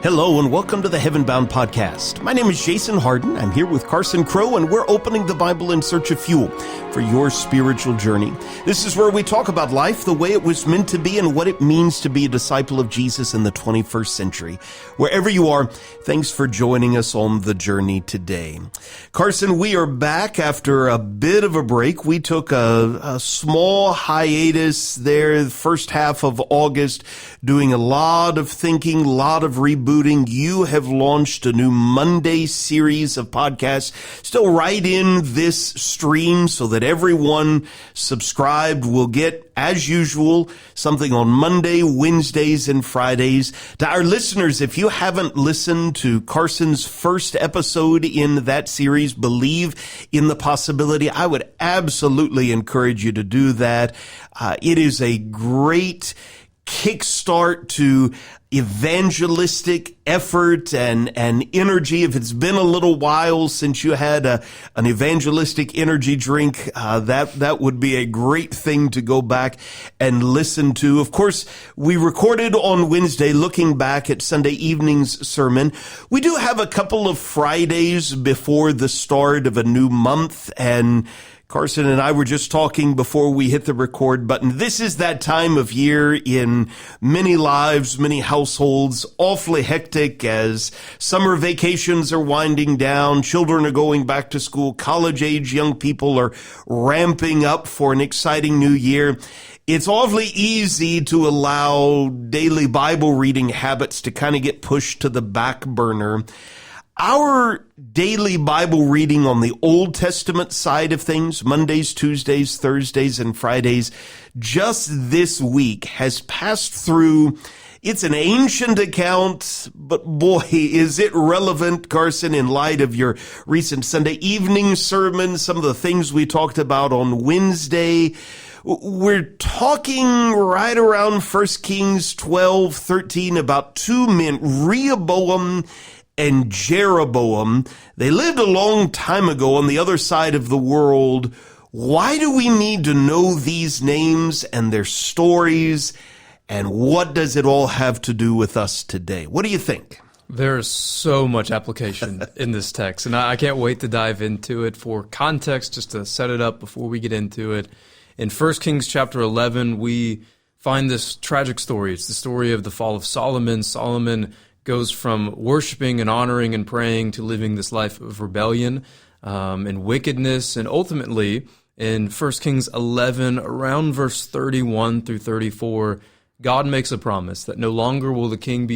Hello and welcome to the Heaven Bound Podcast. My name is Jason Harden. I'm here with Carson Crow, and we're opening the Bible in search of fuel for your spiritual journey. This is where we talk about life the way it was meant to be and what it means to be a disciple of Jesus in the 21st century. Wherever you are, thanks for joining us on the journey today. Carson, we are back after a bit of a break. We took a small hiatus there the first half of August, doing a lot of thinking, a lot of rebooting. You have launched a new Monday series of podcasts, still right in this stream so that everyone subscribed will get, as usual, something on Monday, Wednesdays, and Fridays. To our listeners, if you haven't listened to Carson's first episode in that series, Believe in the Possibility, I would absolutely encourage you to do that. It is a great kickstart to evangelistic effort and energy. If it's been a little while since you had an evangelistic energy drink, that would be a great thing to go back and listen to. Of course, we recorded on Wednesday, looking back at Sunday evening's sermon. We do have a couple of Fridays before the start of a new month, and Carson and I were just talking before we hit the record button. This is that time of year in many lives, many households, awfully hectic as summer vacations are winding down, children are going back to school, college-age young people are ramping up for an exciting new year. It's awfully easy to allow daily Bible reading habits to kind of get pushed to the back burner. Our daily Bible reading on the Old Testament side of things, Mondays, Tuesdays, Thursdays, and Fridays, just this week has passed through. It's an ancient account, but boy, is it relevant, Carson, in light of your recent Sunday evening sermon, some of the things we talked about on Wednesday. We're talking right around 1 Kings 12:13 about two men, Rehoboam and Jeroboam. They lived a long time ago on the other side of the world. Why do we need to know these names and their stories? And what does it all have to do with us today? What do you think? There's so much application in this text, and I can't wait to dive into it. For context, just to set it up before we get into it, in 1 Kings chapter 11, we find this tragic story. It's the story of the fall of Solomon. Solomon goes from worshiping and honoring and praying to living this life of rebellion and wickedness. And ultimately, in 1 Kings 11, around verse 31 through 34, God makes a promise that no longer will the kingdom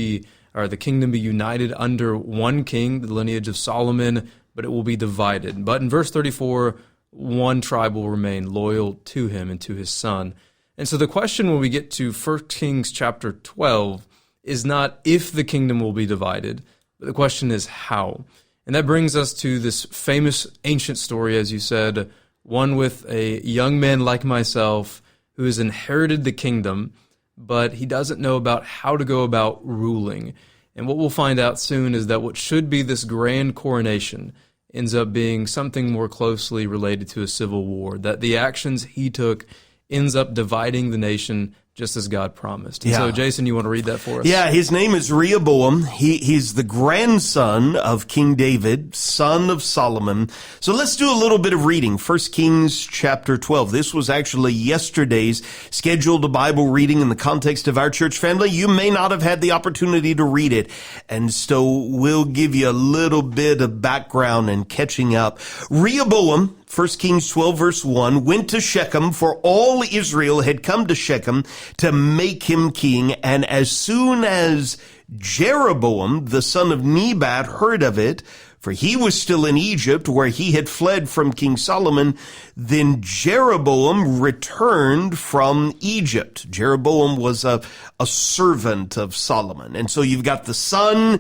be united under one king, the lineage of Solomon, but it will be divided. But in verse 34, one tribe will remain loyal to him and to his son. And so the question when we get to 1 Kings chapter 12 is not if the kingdom will be divided, but the question is how. And that brings us to this famous ancient story, as you said, one with a young man like myself who has inherited the kingdom, but he doesn't know about how to go about ruling. And what we'll find out soon is that what should be this grand coronation ends up being something more closely related to a civil war, that the actions he took ends up dividing the nation just as God promised. And so, Jason, you want to read that for us? Yeah, his name is Rehoboam. He's the grandson of King David, son of Solomon. So let's do a little bit of reading. 1 Kings chapter 12. This was actually yesterday's scheduled Bible reading in the context of our church family. You may not have had the opportunity to read it, and so we'll give you a little bit of background and catching up. Rehoboam, 1 Kings 12 verse 1, went to Shechem, for all Israel had come to Shechem to make him king. And as soon as Jeroboam, the son of Nebat, heard of it, for he was still in Egypt where he had fled from King Solomon, then Jeroboam returned from Egypt. Jeroboam was a servant of Solomon. And so you've got the son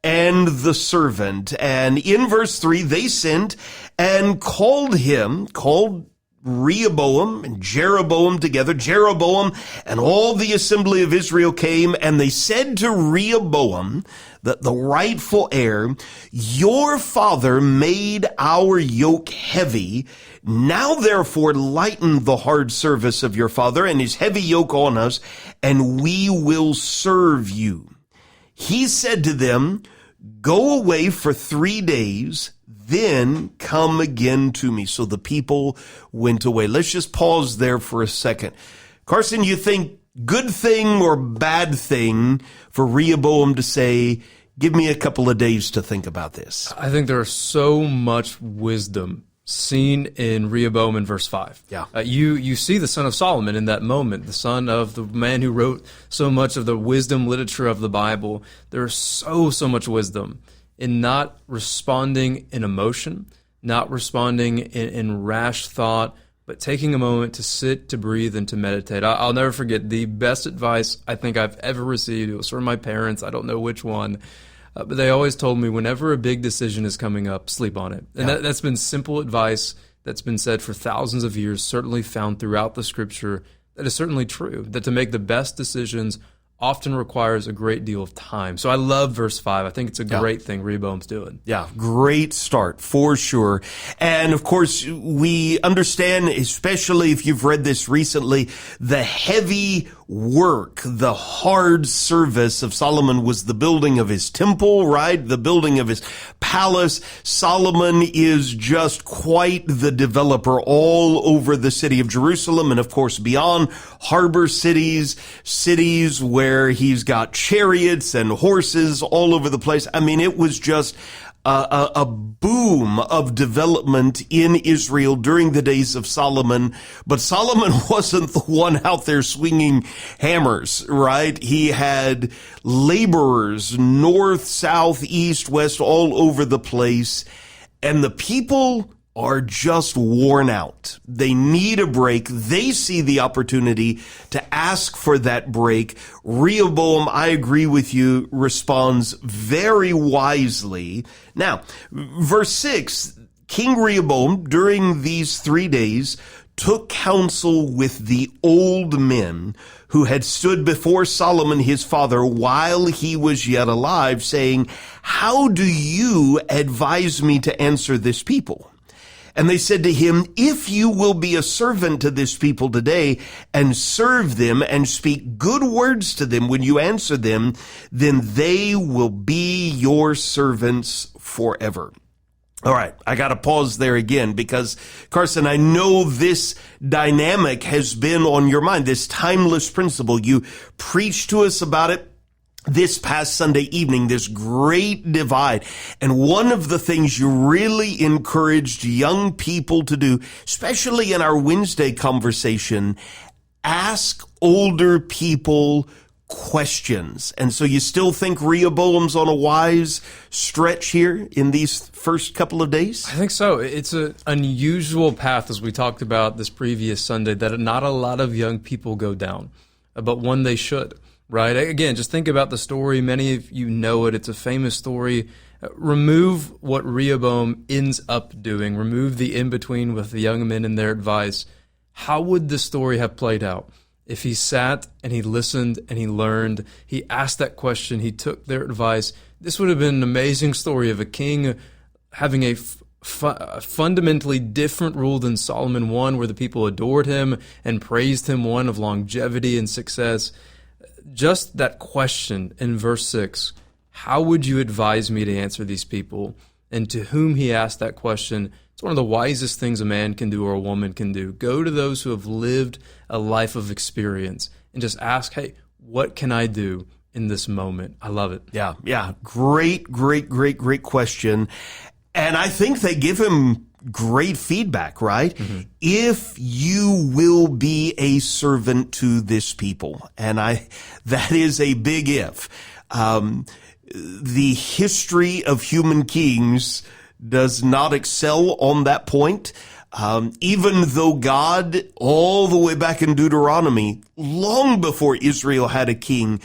and the servant. And in verse 3, they sent and called Rehoboam and Jeroboam together. Jeroboam and all the assembly of Israel came, and they said to Rehoboam, the rightful heir, your father made our yoke heavy. Now therefore lighten the hard service of your father and his heavy yoke on us, and we will serve you. he said to them, go away for 3 days, then come again to me. So the people went away. Let's just pause there for a second. Carson, you think good thing or bad thing for Rehoboam to say, give me a couple of days to think about this? I think there's so much wisdom seen in Rehoboam in verse 5. Yeah. You see the son of Solomon in that moment, the son of the man who wrote so much of the wisdom literature of the Bible. There's so much wisdom in not responding in emotion, not responding in rash thought, but taking a moment to sit, to breathe, and to meditate. I'll never forget the best advice I think I've ever received. It was from my parents. I don't know which one. But they always told me whenever a big decision is coming up, sleep on it. And that's been simple advice that's been said for thousands of years, certainly found throughout the scripture. That is certainly true, that to make the best decisions often requires a great deal of time. So I love verse 5. I think it's a great thing Rehoboam's doing. Yeah, great start for sure. And of course, we understand, especially if you've read this recently, the heavy work, the hard service of Solomon was the building of his temple, right? The building of his palace. Solomon is just quite the developer all over the city of Jerusalem and of course beyond, harbor cities where he's got chariots and horses all over the place. I mean, it was just a boom of development in Israel during the days of Solomon. But Solomon wasn't the one out there swinging hammers, right? He had laborers north, south, east, west, all over the place. And the people are just worn out. They need a break. They see the opportunity to ask for that break. Rehoboam, I agree with you, responds very wisely. Now, verse 6, King Rehoboam, during these 3 days, took counsel with the old men who had stood before Solomon his father while he was yet alive, saying, how do you advise me to answer this people? And they said to him, if you will be a servant to this people today and serve them and speak good words to them when you answer them, then they will be your servants forever. All right, I got to pause there again because, Carson, I know this dynamic has been on your mind, this timeless principle. You preached to us about it this past Sunday evening, this great divide. And one of the things you really encouraged young people to do, especially in our Wednesday conversation, ask older people questions. And so you still think Rehoboam's on a wise stretch here in these first couple of days? I think so. It's an unusual path, as we talked about this previous Sunday, that not a lot of young people go down, but one they should. Right. Again, just think about the story. Many of you know it. It's a famous story. Remove what Rehoboam ends up doing. Remove the in-between with the young men and their advice. How would the story have played out if he sat and he listened and he learned, he asked that question, he took their advice? This would have been an amazing story of a king having a fundamentally different rule than Solomon, one where the people adored him and praised him, one of longevity and success. Just that question in verse 6, how would you advise me to answer these people? And to whom he asked that question, it's one of the wisest things a man can do or a woman can do. Go to those who have lived a life of experience and just ask, hey, what can I do in this moment? I love it. Yeah. Great question. And I think they give him great feedback, right? Mm-hmm. If you will be a servant to this people, and that is a big if. The history of human kings does not excel on that point. Even though God, all the way back in Deuteronomy, long before Israel had a king,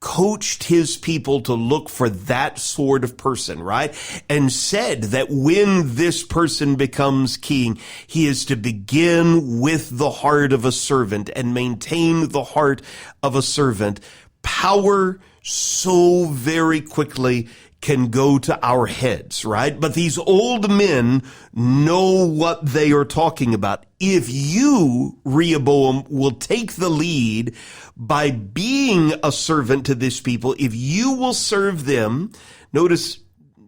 coached his people to look for that sort of person, right? And said that when this person becomes king, he is to begin with the heart of a servant and maintain the heart of a servant. Power so very quickly can go to our heads, right? But these old men know what they are talking about. If you, Rehoboam, will take the lead by being a servant to this people, if you will serve them, notice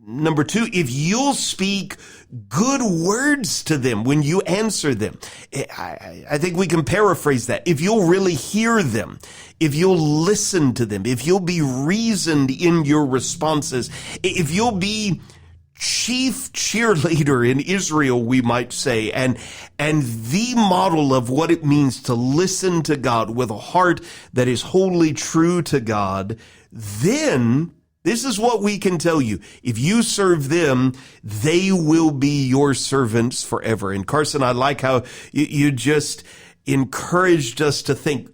number 2, if you'll speak good words to them when you answer them. I think we can paraphrase that. If you'll really hear them, if you'll listen to them, if you'll be reasoned in your responses, if you'll be chief cheerleader in Israel, we might say, and the model of what it means to listen to God with a heart that is wholly true to God, then this is what we can tell you. If you serve them, they will be your servants forever. And Carson, I like how you just encouraged us to think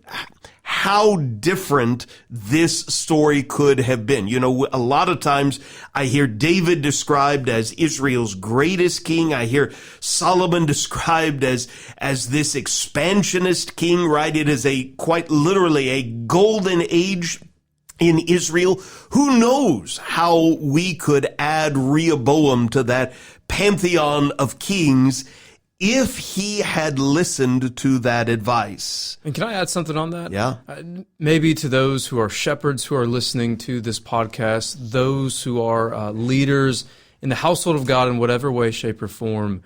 how different this story could have been. You know, a lot of times I hear David described as Israel's greatest king. I hear Solomon described as this expansionist king, right? It is quite literally a golden age in Israel. Who knows how we could add Rehoboam to that pantheon of kings if he had listened to that advice. And can I add something on that? Yeah. Maybe to those who are shepherds who are listening to this podcast, those who are leaders in the household of God in whatever way, shape, or form,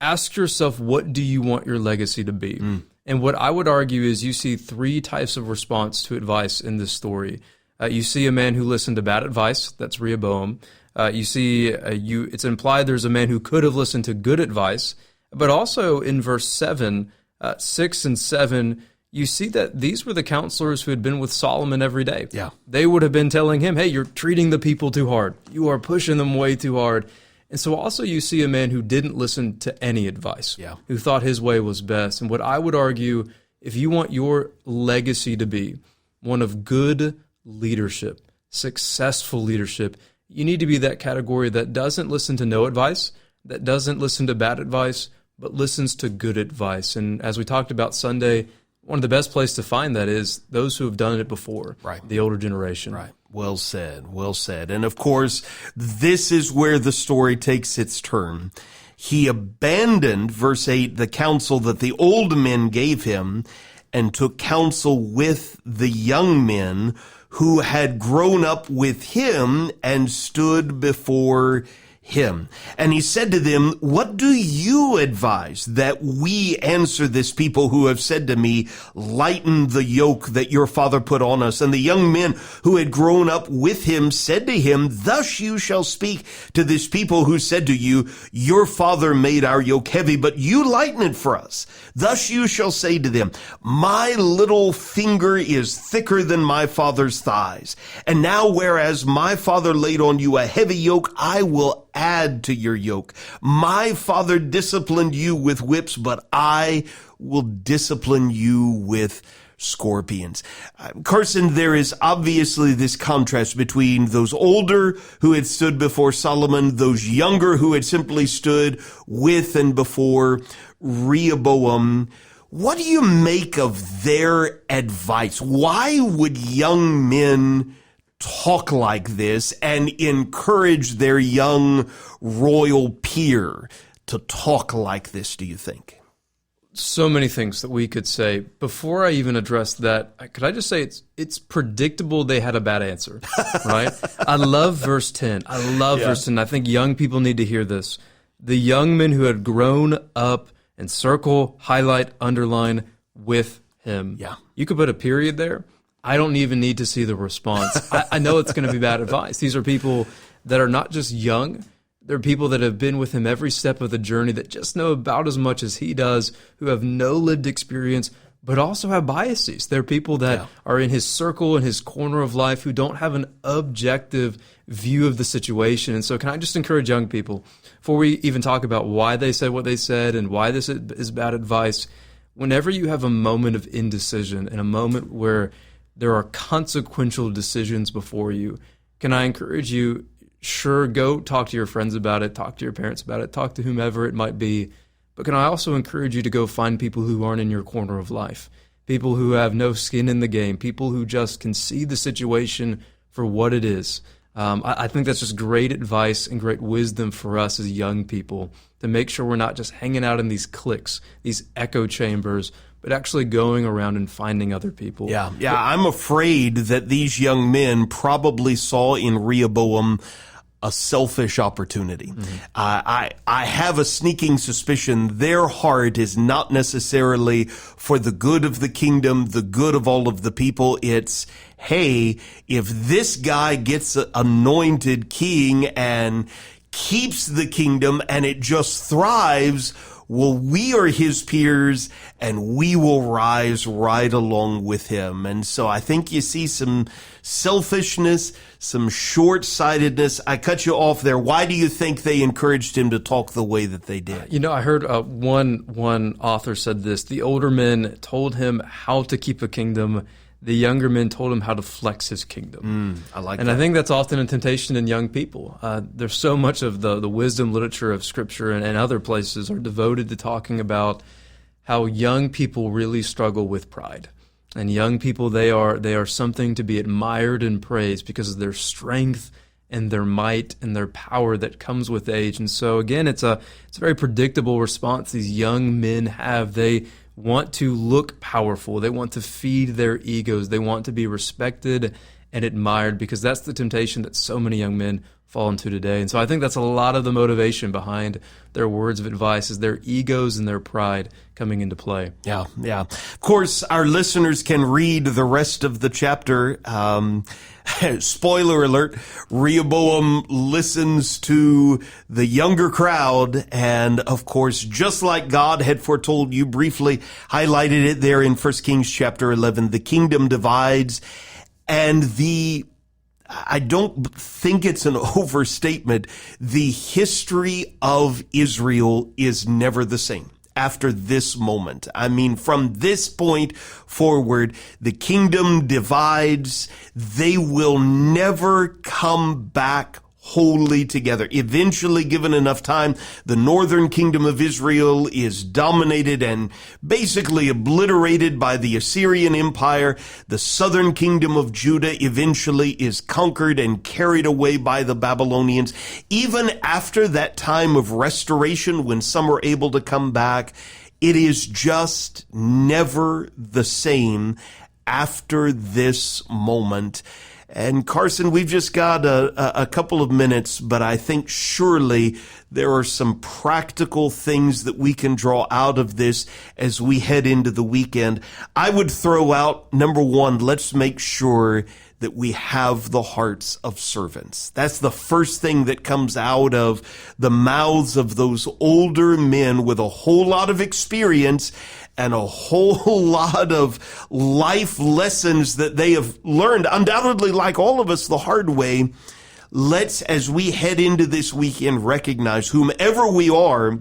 ask yourself, what do you want your legacy to be? And what I would argue is you see 3 types of response to advice in this story. You see a man who listened to bad advice. That's Rehoboam. You see, it's implied there's a man who could have listened to good advice. But also in verse 7, 6 and 7, you see that these were the counselors who had been with Solomon every day. Yeah. They would have been telling him, hey, you're treating the people too hard. You are pushing them way too hard. And so also you see a man who didn't listen to any advice, who thought his way was best. And what I would argue, if you want your legacy to be one of good leadership, successful leadership, you need to be that category that doesn't listen to no advice, that doesn't listen to bad advice, but listens to good advice. And as we talked about Sunday, one of the best places to find that is those who have done it before, the older generation. Right. Well said, well said. And of course, this is where the story takes its turn. He abandoned, verse 8, the counsel that the old men gave him and took counsel with the young men who had grown up with him and stood before him. And he said to them, what do you advise that we answer this people who have said to me, lighten the yoke that your father put on us? And the young men who had grown up with him said to him, thus you shall speak to this people who said to you, your father made our yoke heavy, but you lighten it for us. Thus you shall say to them, my little finger is thicker than my father's thighs. And now whereas my father laid on you a heavy yoke, I will add to your yoke. My father disciplined you with whips, but I will discipline you with scorpions. Carson, there is obviously this contrast between those older who had stood before Solomon, those younger who had simply stood with and before Rehoboam. What do you make of their advice? Why would young men talk like this and encourage their young royal peer to talk like this, do you think? So many things that we could say. Before I even address that, could I just say it's predictable they had a bad answer, right? I love verse 10. I love verse 10. I think young people need to hear this. The young men who had grown up, and circle, highlight, underline, with him. Yeah. You could put a period there. I don't even need to see the response. I know it's going to be bad advice. These are people that are not just young. They're people that have been with him every step of the journey, that just know about as much as he does, who have no lived experience, but also have biases. They're people that are in his circle, in his corner of life, who don't have an objective view of the situation. And so can I just encourage young people, before we even talk about why they said what they said and why this is bad advice, whenever you have a moment of indecision and a moment where there are consequential decisions before you, can I encourage you, sure, go talk to your friends about it, talk to your parents about it, talk to whomever it might be. But can I also encourage you to go find people who aren't in your corner of life? people who have no skin in the game, people who just can see the situation for what it is. I think that's just great advice and great wisdom for us as young people to make sure we're not just hanging out in these cliques, these echo chambers, but actually going around and finding other people. Yeah. I'm afraid that these young men probably saw in Rehoboam a selfish opportunity. I have a sneaking suspicion their heart is not necessarily for the good of the kingdom, the good of all of the people. It's, hey, if this guy gets anointed king and keeps the kingdom and it just thrives, well, we are his peers and we will rise right along with him. And so I think you see some selfishness, some short-sightedness. I cut you off there. Why do you think they encouraged him to talk the way that they did? I heard one author said this: the older men told him how to keep a kingdom, the younger men told him how to flex his kingdom. I like and that. I think that's often a temptation in young people. There's so much of the wisdom literature of Scripture and other places are devoted to talking about how young people really struggle with pride. And young people, they are something to be admired and praised because of their strength and their might and their power that comes with age. And so again, it's a very predictable response these young men have. They want to look powerful. They want to feed their egos. They want to be respected and admired because that's the temptation that so many young men fall into today. And so I think that's a lot of the motivation behind their words of advice is their egos and their pride coming into play. Yeah. Of course, our listeners can read the rest of the chapter. Spoiler alert, Rehoboam listens to the younger crowd. And of course, just like God had foretold, you briefly highlighted it there in 1 Kings chapter 11, the kingdom divides, and I don't think it's an overstatement. The history of Israel is never the same after this moment. I mean, from this point forward, the kingdom divides. They will never come back wholly together. Eventually, given enough time, the northern kingdom of Israel is dominated and basically obliterated by the Assyrian Empire. The southern kingdom of Judah eventually is conquered and carried away by the Babylonians. Even after that time of restoration, when some are able to come back, it is just never the same after this moment. And Carson, we've just got a couple of minutes, but I think surely there are some practical things that we can draw out of this as we head into the weekend. I would throw out, number one, let's make sure that we have the hearts of servants. That's the first thing that comes out of the mouths of those older men with a whole lot of experience and a whole lot of life lessons that they have learned, undoubtedly, like all of us, the hard way. Let's, as we head into this weekend, recognize whomever we are,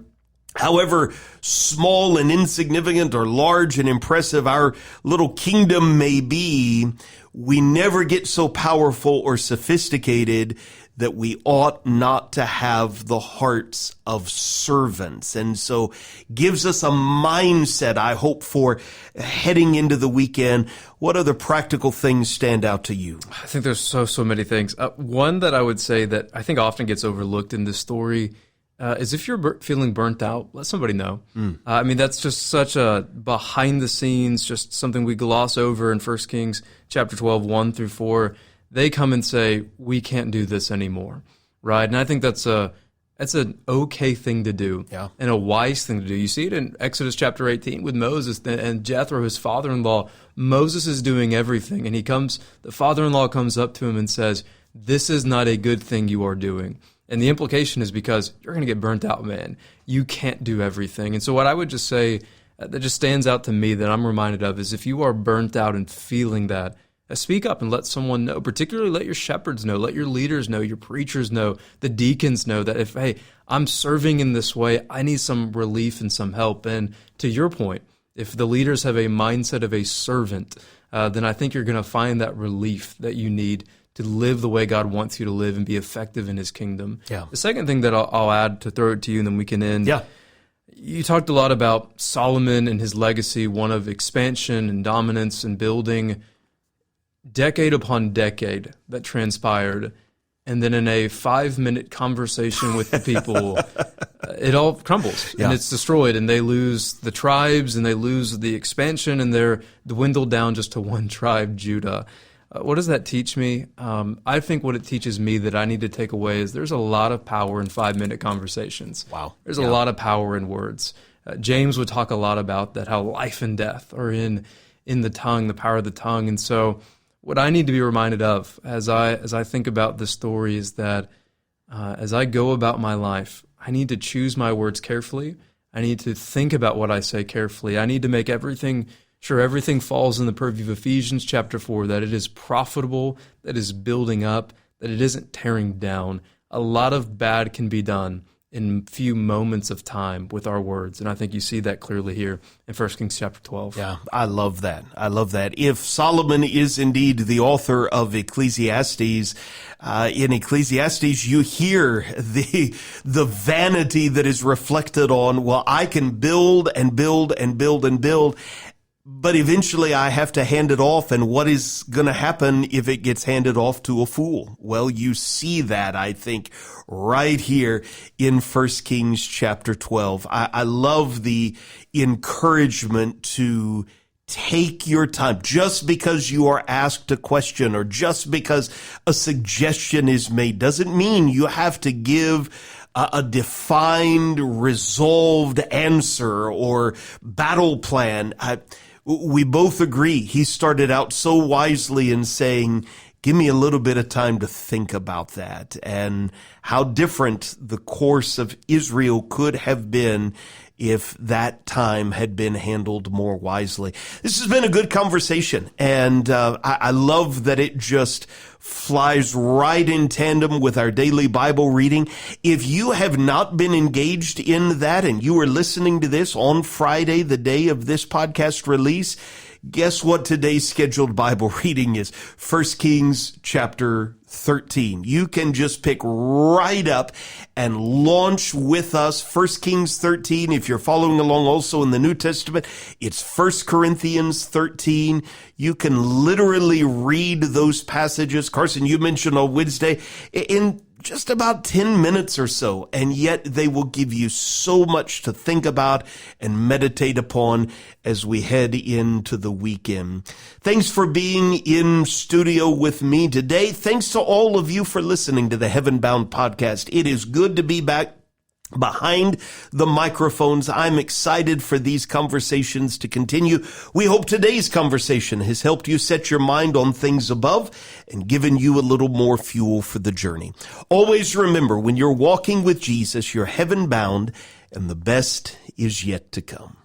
however small and insignificant or large and impressive our little kingdom may be, we never get so powerful or sophisticated that we ought not to have the hearts of servants. And so gives us a mindset, I hope, for heading into the weekend. What other practical things stand out to you? I think there's so many things. One that I would say that I think often gets overlooked in this story is if you're feeling burnt out, let somebody know. I mean, that's just such a behind the scenes, just something we gloss over in 1 Kings chapter 12, 1 through 4. They come and say, we can't do this anymore, right? And I think that's an okay thing to do, and a wise thing to do. You see it in Exodus chapter 18 with Moses and Jethro, his father-in-law. Moses is doing everything, and the father-in-law comes up to him and says, this is not a good thing you are doing. And the implication is because you're going to get burnt out, man. You can't do everything. And so what I would just say that just stands out to me that I'm reminded of is if you are burnt out and feeling that, speak up and let someone know, particularly let your shepherds know, let your leaders know, your preachers know, the deacons know that if, hey, I'm serving in this way, I need some relief and some help. And to your point, if the leaders have a mindset of a servant, then I think you're going to find that relief that you need to live the way God wants you to live and be effective in his kingdom. Yeah. The second thing that I'll add to throw it to you and then we can end. You talked a lot about Solomon and his legacy, one of expansion and dominance and building, decade upon decade that transpired. And then in a 5-minute conversation with the people, it all crumbles and it's destroyed, and they lose the tribes and they lose the expansion, and they're dwindled down just to one tribe, Judah. What does that teach me? I think what it teaches me that I need to take away is there's a lot of power in 5-minute conversations. Wow. There's a lot of power in words. James would talk a lot about that, how life and death are in the tongue, the power of the tongue. And so what I need to be reminded of as I think about this story is that as I go about my life, I need to choose my words carefully. I need to think about what I say carefully. I need to make sure everything falls in the purview of Ephesians chapter 4, that it is profitable, that it is building up, that it isn't tearing down. A lot of bad can be done in few moments of time with our words. And I think you see that clearly here in 1 Kings chapter 12. Yeah, I love that. I love that. If Solomon is indeed the author of Ecclesiastes, in Ecclesiastes you hear the vanity that is reflected on, well, I can build and build and build and build, but eventually I have to hand it off, and what is going to happen if it gets handed off to a fool? Well, you see that, I think, right here in 1 Kings chapter 12. I love the encouragement to take your time. Just because you are asked a question or just because a suggestion is made doesn't mean you have to give a defined, resolved answer or battle plan. We both agree. He started out so wisely in saying, give me a little bit of time to think about that, and how different the course of Israel could have been if that time had been handled more wisely. This has been a good conversation, and I love that it just flies right in tandem with our daily Bible reading. If you have not been engaged in that and you are listening to this on Friday, the day of this podcast release, guess what today's scheduled Bible reading is? 1 Kings chapter 13. You can just pick right up and launch with us. 1 Kings 13. If you're following along also in the New Testament, it's 1 Corinthians 13. You can literally read those passages. Carson, you mentioned on Wednesday in just about 10 minutes or so, and yet they will give you so much to think about and meditate upon as we head into the weekend. Thanks for being in studio with me today. Thanks to all of you for listening to the Heaven Bound podcast. It is good to be back behind the microphones. I'm excited for these conversations to continue. We hope today's conversation has helped you set your mind on things above and given you a little more fuel for the journey. Always remember, when you're walking with Jesus, you're heaven bound, and the best is yet to come.